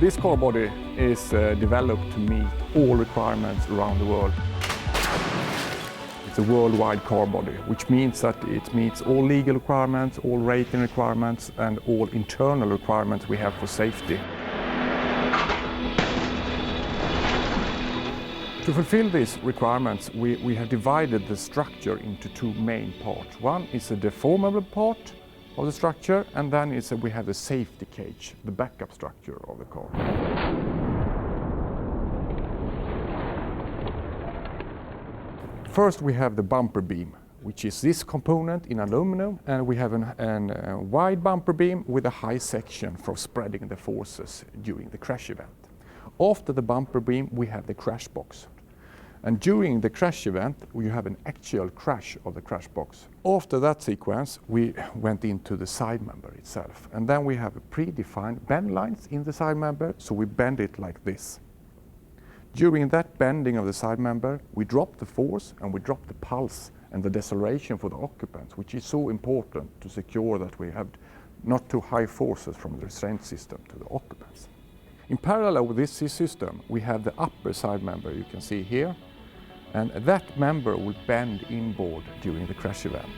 This car body is developed to meet all requirements around the world. It's a worldwide car body, which means that it meets all legal requirements, all rating requirements, and all internal requirements we have for safety. To fulfill these requirements, we have divided the structure into two main parts. One is a deformable part of the structure, and then we have the safety cage, the backup structure of the car. First we have the bumper beam, which is this component in aluminum, and we have a wide bumper beam with a high section for spreading the forces during the crash event. After the bumper beam we have the crash box. And during the crash event, we have an actual crash of the crash box. After that sequence, we went into the side member itself. And then we have a predefined bend lines in the side member, so we bend it like this. During that bending of the side member, we drop the force and we drop the pulse and the deceleration for the occupants, which is so important to secure that we have not too high forces from the restraint system to the occupants. In parallel with this system, we have the upper side member you can see here. And that member will bend inboard during the crash event.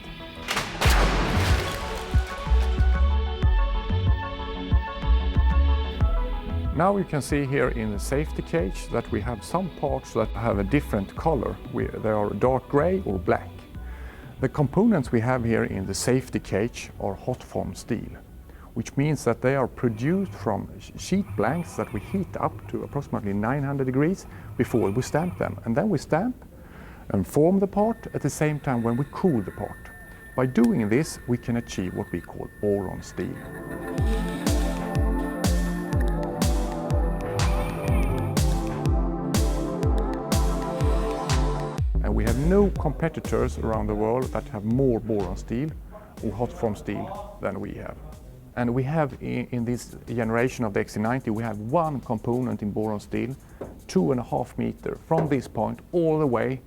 Now you can see here in the safety cage that we have some parts that have a different color. They are dark gray or black. The components we have here in the safety cage are hot formed steel, which means that they are produced from sheet blanks that we heat up to approximately 900 degrees before we stamp them. And then we stamp and form the part at the same time when we cool the part. By doing this, we can achieve what we call boron steel. And we have no competitors around the world that have more boron steel or hot formed steel than we have. And we have in this generation of the XC90, we have one component in boron steel, 2.5 meters from this point all the way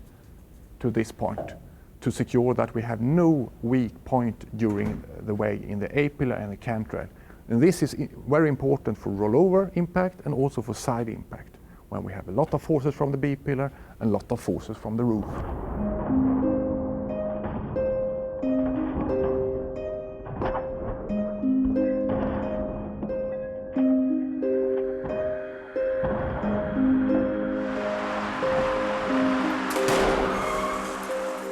to this point, to secure that we have no weak point during the way in the A-pillar and the cantrail. And this is very important for rollover impact and also for side impact, when we have a lot of forces from the B-pillar and a lot of forces from the roof.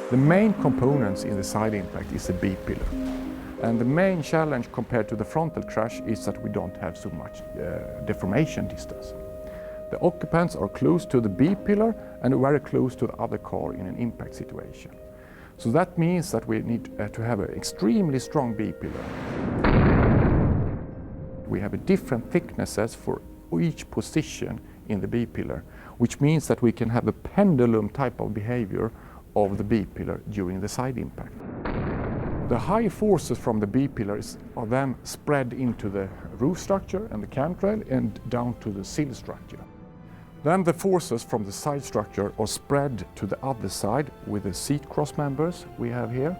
The main components in the side impact is the B-pillar. And the main challenge compared to the frontal crash is that we don't have so much deformation distance. The occupants are close to the B-pillar and very close to the other car in an impact situation. So that means that we need to have an extremely strong B-pillar. We have different thicknesses for each position in the B-pillar, which means that we can have a pendulum type of behavior of the B-pillar during the side impact. The high forces from the B-pillars are then spread into the roof structure and the cantrail and down to the sill structure. Then the forces from the side structure are spread to the other side with the seat cross members we have here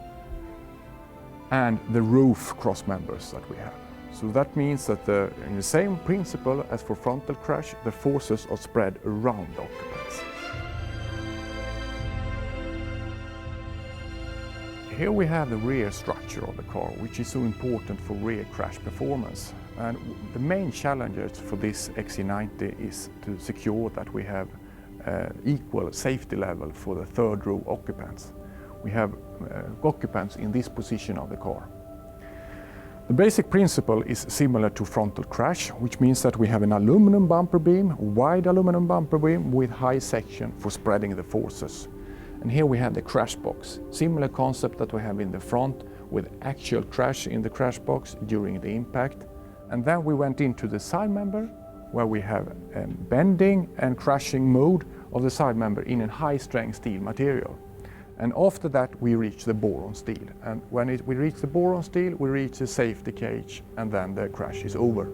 and the roof cross members that we have. So that means that in the same principle as for frontal crash, the forces are spread around the occupants. Here we have the rear structure of the car, which is so important for rear crash performance. And the main challenges for this XC90 is to secure that we have equal safety level for the third row occupants. We have occupants in this position of the car. The basic principle is similar to frontal crash, which means that we have an aluminum bumper beam, wide aluminum bumper beam with high section for spreading the forces. And here we have the crash box, similar concept that we have in the front with actual crash in the crash box during the impact. And then we went into the side member where we have a bending and crashing mode of the side member in a high strength steel material. And after that we reach the boron steel. And when we reach the boron steel, we reach the safety cage and then the crash is over.